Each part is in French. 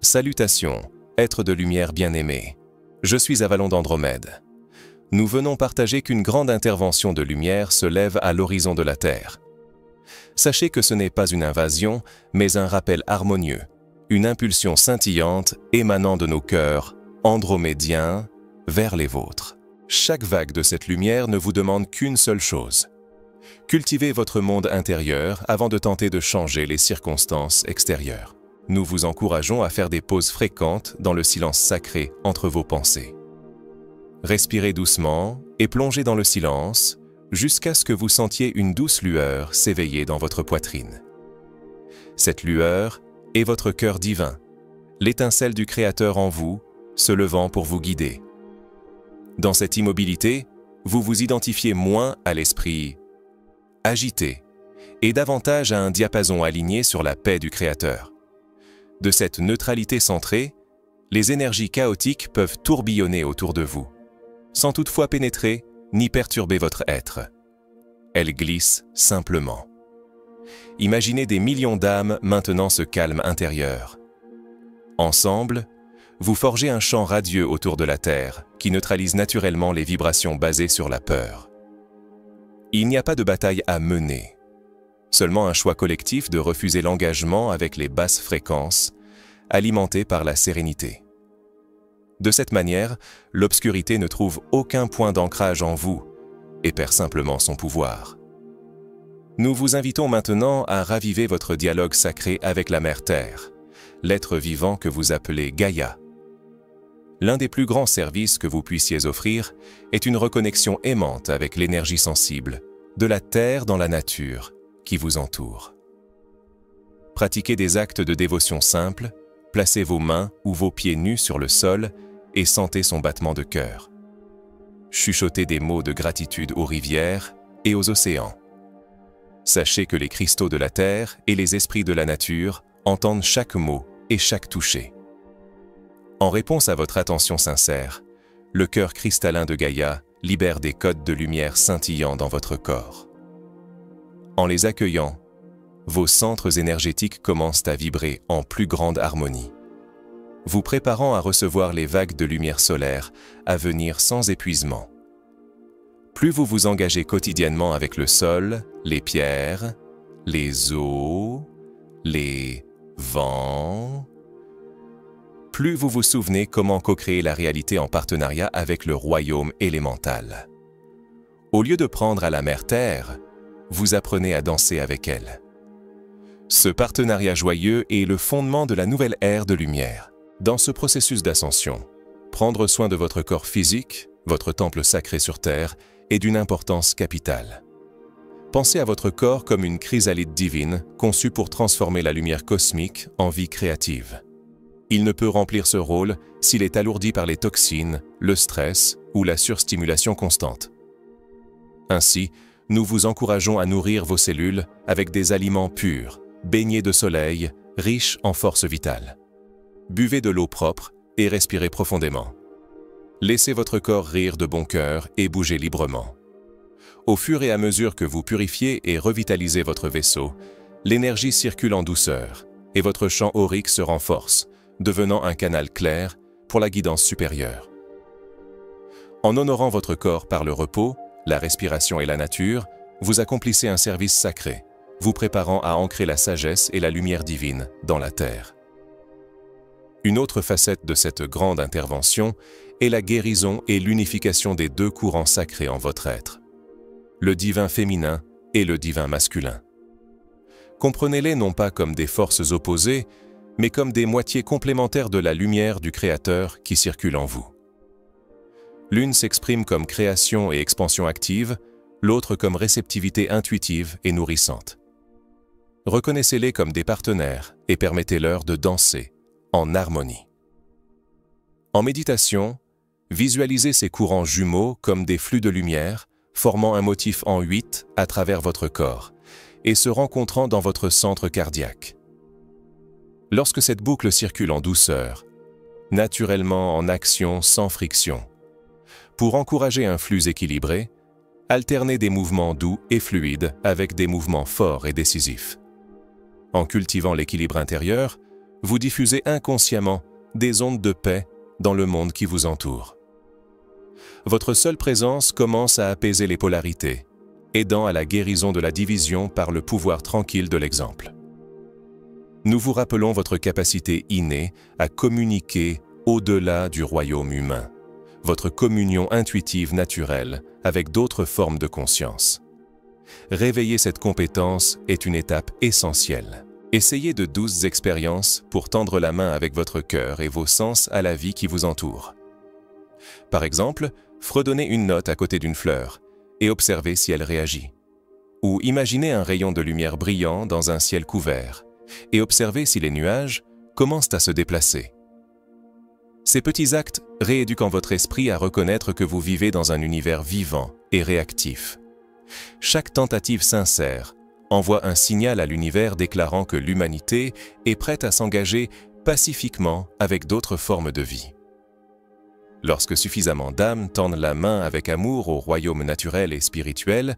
Salutations, êtres de lumière bien-aimés. Je suis Avalon d'Andromède. Nous venons partager qu'une grande intervention de lumière se lève à l'horizon de la Terre. Sachez que ce n'est pas une invasion, mais un rappel harmonieux, une impulsion scintillante émanant de nos cœurs, andromédiens, vers les vôtres. Chaque vague de cette lumière ne vous demande qu'une seule chose. Cultivez votre monde intérieur avant de tenter de changer les circonstances extérieures. Nous vous encourageons à faire des pauses fréquentes dans le silence sacré entre vos pensées. Respirez doucement et plongez dans le silence jusqu'à ce que vous sentiez une douce lueur s'éveiller dans votre poitrine. Cette lueur est votre cœur divin, l'étincelle du Créateur en vous, se levant pour vous guider. Dans cette immobilité, vous vous identifiez moins à l'esprit agité et davantage à un diapason aligné sur la paix du Créateur. De cette neutralité centrée, les énergies chaotiques peuvent tourbillonner autour de vous, sans toutefois pénétrer ni perturber votre être. Elles glissent simplement. Imaginez des millions d'âmes maintenant ce calme intérieur. Ensemble, vous forgez un champ radieux autour de la Terre qui neutralise naturellement les vibrations basées sur la peur. Il n'y a pas de bataille à mener, seulement un choix collectif de refuser l'engagement avec les basses fréquences, alimentées par la sérénité. De cette manière, l'obscurité ne trouve aucun point d'ancrage en vous et perd simplement son pouvoir. Nous vous invitons maintenant à raviver votre dialogue sacré avec la Mère Terre, l'être vivant que vous appelez Gaïa. L'un des plus grands services que vous puissiez offrir est une reconnexion aimante avec l'énergie sensible de la Terre dans la nature qui vous entoure. Pratiquez des actes de dévotion simples, placez vos mains ou vos pieds nus sur le sol et sentez son battement de cœur. Chuchotez des mots de gratitude aux rivières et aux océans. Sachez que les cristaux de la Terre et les esprits de la nature entendent chaque mot et chaque toucher. En réponse à votre attention sincère, le cœur cristallin de Gaïa libère des codes de lumière scintillants dans votre corps. En les accueillant, vos centres énergétiques commencent à vibrer en plus grande harmonie, vous préparant à recevoir les vagues de lumière solaire à venir sans épuisement. Plus vous vous engagez quotidiennement avec le sol, les pierres, les eaux, les vents, plus vous vous souvenez comment co-créer la réalité en partenariat avec le royaume élémental. Au lieu de prendre à la Mère Terre, vous apprenez à danser avec elle. Ce partenariat joyeux est le fondement de la nouvelle ère de lumière. Dans ce processus d'ascension, prendre soin de votre corps physique, votre temple sacré sur Terre, est d'une importance capitale. Pensez à votre corps comme une chrysalide divine conçue pour transformer la lumière cosmique en vie créative. Il ne peut remplir ce rôle s'il est alourdi par les toxines, le stress ou la surstimulation constante. Ainsi, nous vous encourageons à nourrir vos cellules avec des aliments purs, baignés de soleil, riches en force vitale. Buvez de l'eau propre et respirez profondément. Laissez votre corps rire de bon cœur et bouger librement. Au fur et à mesure que vous purifiez et revitalisez votre vaisseau, l'énergie circule en douceur et votre champ aurique se renforce, devenant un canal clair pour la guidance supérieure. En honorant votre corps par le repos, la respiration et la nature, vous accomplissez un service sacré, vous préparant à ancrer la sagesse et la lumière divine dans la Terre. Une autre facette de cette grande intervention est la guérison et l'unification des deux courants sacrés en votre être, le divin féminin et le divin masculin. Comprenez-les non pas comme des forces opposées, mais comme des moitiés complémentaires de la lumière du Créateur qui circule en vous. L'une s'exprime comme création et expansion active, l'autre comme réceptivité intuitive et nourrissante. Reconnaissez-les comme des partenaires et permettez-leur de danser en harmonie. En méditation, visualisez ces courants jumeaux comme des flux de lumière, formant un motif en 8 à travers votre corps et se rencontrant dans votre centre cardiaque. Lorsque cette boucle circule en douceur, naturellement en action sans friction, pour encourager un flux équilibré, alternez des mouvements doux et fluides avec des mouvements forts et décisifs. En cultivant l'équilibre intérieur, vous diffusez inconsciemment des ondes de paix dans le monde qui vous entoure. Votre seule présence commence à apaiser les polarités, aidant à la guérison de la division par le pouvoir tranquille de l'exemple. Nous vous rappelons votre capacité innée à communiquer au-delà du royaume humain, votre communion intuitive naturelle avec d'autres formes de conscience. Réveiller cette compétence est une étape essentielle. Essayez de douces expériences pour tendre la main avec votre cœur et vos sens à la vie qui vous entoure. Par exemple, fredonnez une note à côté d'une fleur et observez si elle réagit. Ou imaginez un rayon de lumière brillant dans un ciel couvert et observez si les nuages commencent à se déplacer. Ces petits actes rééduquent votre esprit à reconnaître que vous vivez dans un univers vivant et réactif. Chaque tentative sincère envoie un signal à l'univers déclarant que l'humanité est prête à s'engager pacifiquement avec d'autres formes de vie. Lorsque suffisamment d'âmes tendent la main avec amour au royaume naturel et spirituel,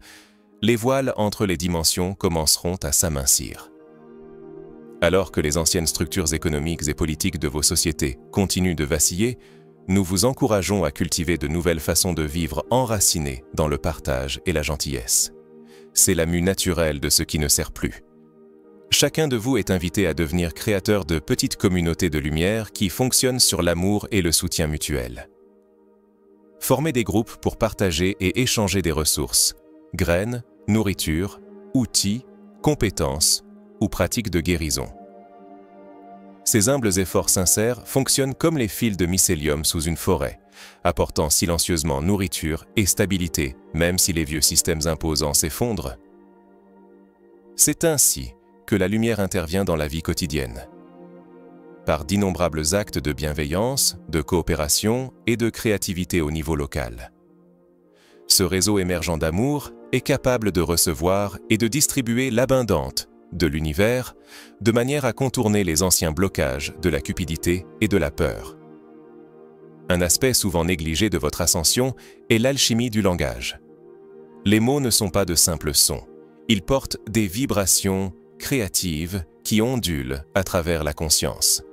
les voiles entre les dimensions commenceront à s'amincir. Alors que les anciennes structures économiques et politiques de vos sociétés continuent de vaciller, nous vous encourageons à cultiver de nouvelles façons de vivre enracinées dans le partage et la gentillesse. C'est la mue naturelle de ce qui ne sert plus. Chacun de vous est invité à devenir créateur de petites communautés de lumière qui fonctionnent sur l'amour et le soutien mutuel. Formez des groupes pour partager et échanger des ressources, graines, nourriture, outils, compétences ou pratiques de guérison. Ces humbles efforts sincères fonctionnent comme les fils de mycélium sous une forêt, apportant silencieusement nourriture et stabilité, même si les vieux systèmes imposants s'effondrent. C'est ainsi que la lumière intervient dans la vie quotidienne, par d'innombrables actes de bienveillance, de coopération et de créativité au niveau local. Ce réseau émergent d'amour est capable de recevoir et de distribuer l'abondante de l'univers de manière à contourner les anciens blocages de la cupidité et de la peur. Un aspect souvent négligé de votre ascension est l'alchimie du langage. Les mots ne sont pas de simples sons, ils portent des vibrations créatives qui ondulent à travers la conscience.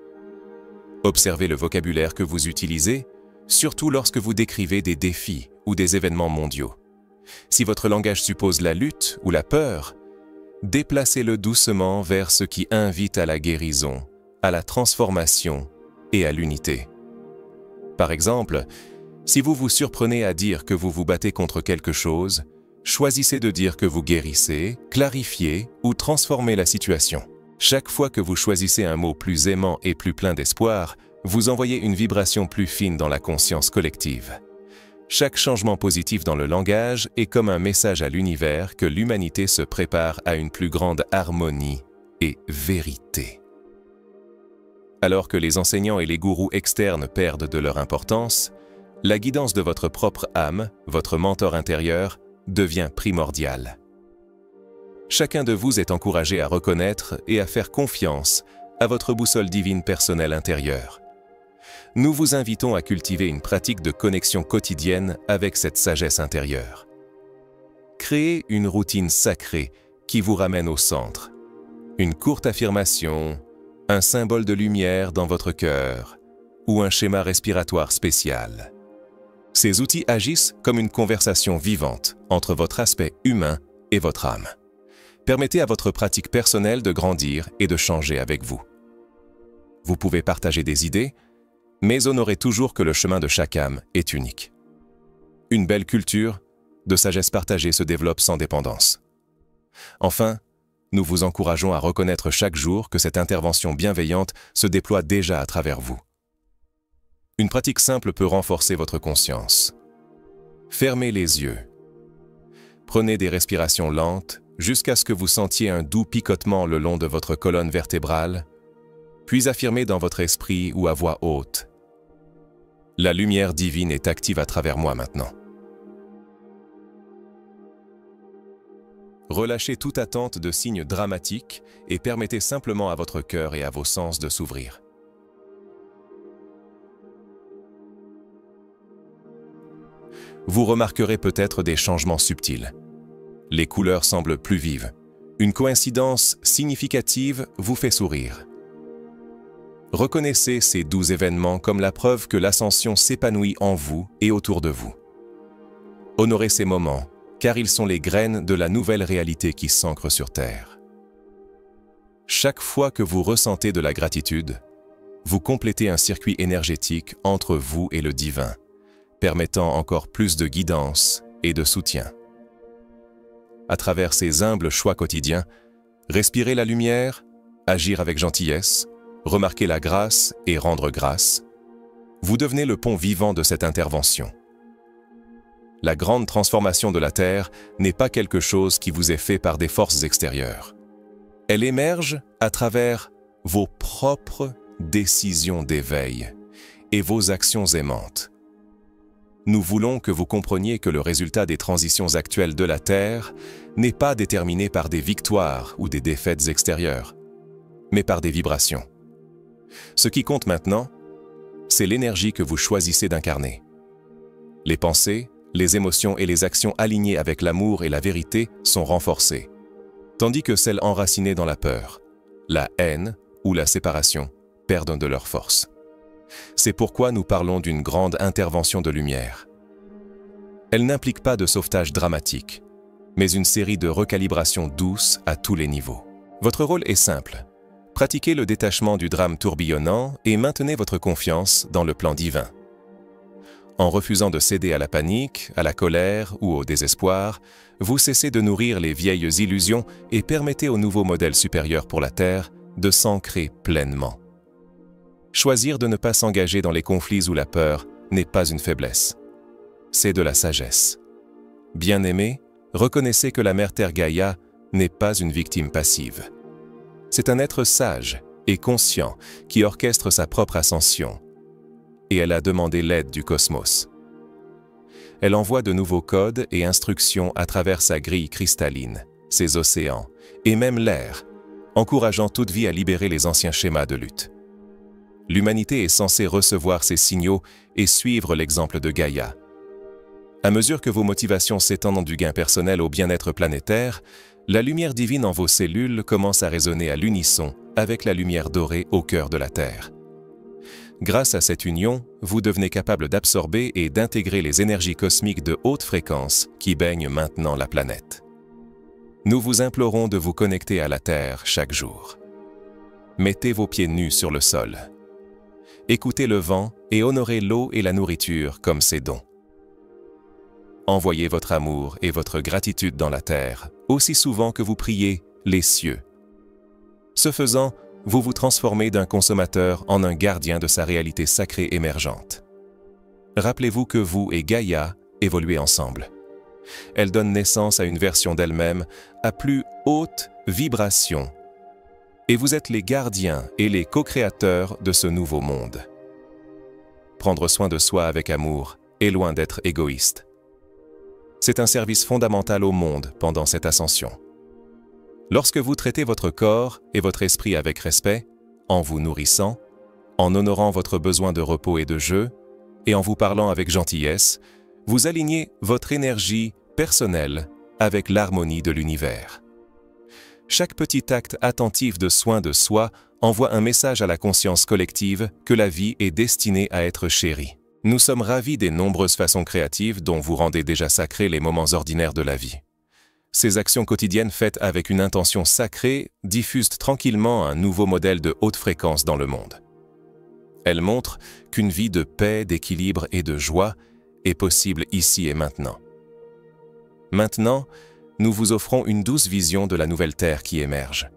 Observez le vocabulaire que vous utilisez, surtout lorsque vous décrivez des défis ou des événements mondiaux. Si votre langage suppose la lutte ou la peur, déplacez-le doucement vers ce qui invite à la guérison, à la transformation et à l'unité. Par exemple, si vous vous surprenez à dire que vous vous battez contre quelque chose, choisissez de dire que vous guérissez, clarifiez ou transformez la situation. Chaque fois que vous choisissez un mot plus aimant et plus plein d'espoir, vous envoyez une vibration plus fine dans la conscience collective. Chaque changement positif dans le langage est comme un message à l'univers que l'humanité se prépare à une plus grande harmonie et vérité. Alors que les enseignants et les gourous externes perdent de leur importance, la guidance de votre propre âme, votre mentor intérieur, devient primordiale. Chacun de vous est encouragé à reconnaître et à faire confiance à votre boussole divine personnelle intérieure. Nous vous invitons à cultiver une pratique de connexion quotidienne avec cette sagesse intérieure. Créez une routine sacrée qui vous ramène au centre. Une courte affirmation, un symbole de lumière dans votre cœur ou un schéma respiratoire spécial. Ces outils agissent comme une conversation vivante entre votre aspect humain et votre âme. Permettez à votre pratique personnelle de grandir et de changer avec vous. Vous pouvez partager des idées, mais honorez toujours que le chemin de chaque âme est unique. Une belle culture de sagesse partagée se développe sans dépendance. Enfin, nous vous encourageons à reconnaître chaque jour que cette intervention bienveillante se déploie déjà à travers vous. Une pratique simple peut renforcer votre conscience. Fermez les yeux. Prenez des respirations lentes jusqu'à ce que vous sentiez un doux picotement le long de votre colonne vertébrale, puis affirmez dans votre esprit ou à voix haute: la lumière divine est active à travers moi maintenant. Relâchez toute attente de signes dramatiques et permettez simplement à votre cœur et à vos sens de s'ouvrir. Vous remarquerez peut-être des changements subtils. Les couleurs semblent plus vives. Une coïncidence significative vous fait sourire. Reconnaissez ces doux événements comme la preuve que l'ascension s'épanouit en vous et autour de vous. Honorez ces moments, car ils sont les graines de la nouvelle réalité qui s'ancre sur Terre. Chaque fois que vous ressentez de la gratitude, vous complétez un circuit énergétique entre vous et le divin, permettant encore plus de guidance et de soutien. À travers ces humbles choix quotidiens, respirez la lumière, agir avec gentillesse, remarquer la grâce et rendre grâce, vous devenez le pont vivant de cette intervention. La grande transformation de la Terre n'est pas quelque chose qui vous est fait par des forces extérieures. Elle émerge à travers vos propres décisions d'éveil et vos actions aimantes. Nous voulons que vous compreniez que le résultat des transitions actuelles de la Terre n'est pas déterminé par des victoires ou des défaites extérieures, mais par des vibrations. Ce qui compte maintenant, c'est l'énergie que vous choisissez d'incarner. Les pensées, les émotions et les actions alignées avec l'amour et la vérité sont renforcées, tandis que celles enracinées dans la peur, la haine ou la séparation perdent de leur force. C'est pourquoi nous parlons d'une grande intervention de lumière. Elle n'implique pas de sauvetage dramatique, mais une série de recalibrations douces à tous les niveaux. Votre rôle est simple. Pratiquez le détachement du drame tourbillonnant et maintenez votre confiance dans le plan divin. En refusant de céder à la panique, à la colère ou au désespoir, vous cessez de nourrir les vieilles illusions et permettez au nouveau modèle supérieur pour la Terre de s'ancrer pleinement. Choisir de ne pas s'engager dans les conflits ou la peur n'est pas une faiblesse. C'est de la sagesse. Bien-aimés, reconnaissez que la Mère Terre Gaïa n'est pas une victime passive. C'est un être sage et conscient qui orchestre sa propre ascension. Et elle a demandé l'aide du cosmos. Elle envoie de nouveaux codes et instructions à travers sa grille cristalline, ses océans, et même l'air, encourageant toute vie à libérer les anciens schémas de lutte. L'humanité est censée recevoir ces signaux et suivre l'exemple de Gaïa. À mesure que vos motivations s'étendent du gain personnel au bien-être planétaire, la lumière divine en vos cellules commence à résonner à l'unisson avec la lumière dorée au cœur de la Terre. Grâce à cette union, vous devenez capable d'absorber et d'intégrer les énergies cosmiques de haute fréquence qui baignent maintenant la planète. Nous vous implorons de vous connecter à la Terre chaque jour. Mettez vos pieds nus sur le sol. Écoutez le vent et honorez l'eau et la nourriture comme ses dons. Envoyez votre amour et votre gratitude dans la terre, aussi souvent que vous priez les cieux. Ce faisant, vous vous transformez d'un consommateur en un gardien de sa réalité sacrée émergente. Rappelez-vous que vous et Gaïa évoluez ensemble. Elle donne naissance à une version d'elle-même à plus haute vibration. Et vous êtes les gardiens et les co-créateurs de ce nouveau monde. Prendre soin de soi avec amour est loin d'être égoïste. C'est un service fondamental au monde pendant cette ascension. Lorsque vous traitez votre corps et votre esprit avec respect, en vous nourrissant, en honorant votre besoin de repos et de jeu, et en vous parlant avec gentillesse, vous alignez votre énergie personnelle avec l'harmonie de l'univers. Chaque petit acte attentif de soin de soi envoie un message à la conscience collective que la vie est destinée à être chérie. Nous sommes ravis des nombreuses façons créatives dont vous rendez déjà sacrés les moments ordinaires de la vie. Ces actions quotidiennes faites avec une intention sacrée diffusent tranquillement un nouveau modèle de haute fréquence dans le monde. Elles montrent qu'une vie de paix, d'équilibre et de joie est possible ici et maintenant. Maintenant, nous vous offrons une douce vision de la nouvelle Terre qui émerge.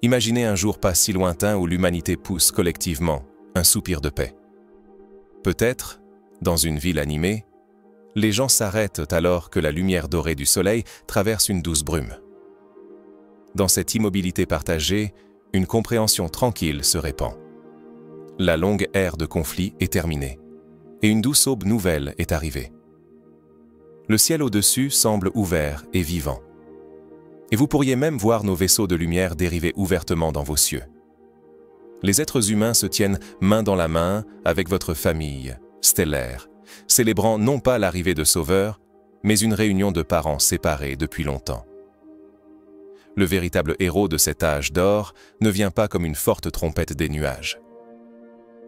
Imaginez un jour pas si lointain où l'humanité pousse collectivement un soupir de paix. Peut-être, dans une ville animée, les gens s'arrêtent alors que la lumière dorée du soleil traverse une douce brume. Dans cette immobilité partagée, une compréhension tranquille se répand. La longue ère de conflit est terminée, et une douce aube nouvelle est arrivée. Le ciel au-dessus semble ouvert et vivant. Et vous pourriez même voir nos vaisseaux de lumière dériver ouvertement dans vos cieux. Les êtres humains se tiennent main dans la main avec votre famille stellaire, célébrant non pas l'arrivée de Sauveur, mais une réunion de parents séparés depuis longtemps. Le véritable héros de cet âge d'or ne vient pas comme une forte trompette des nuages.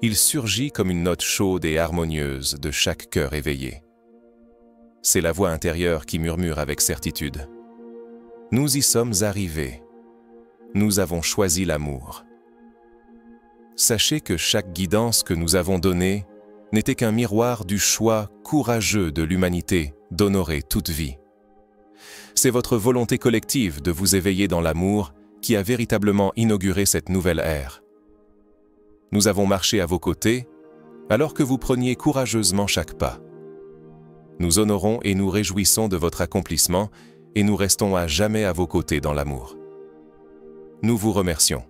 Il surgit comme une note chaude et harmonieuse de chaque cœur éveillé. C'est la voix intérieure qui murmure avec certitude. Nous y sommes arrivés. Nous avons choisi l'amour. Sachez que chaque guidance que nous avons donnée n'était qu'un miroir du choix courageux de l'humanité d'honorer toute vie. C'est votre volonté collective de vous éveiller dans l'amour qui a véritablement inauguré cette nouvelle ère. Nous avons marché à vos côtés, alors que vous preniez courageusement chaque pas. Nous honorons et nous réjouissons de votre accomplissement et nous restons à jamais à vos côtés dans l'amour. Nous vous remercions.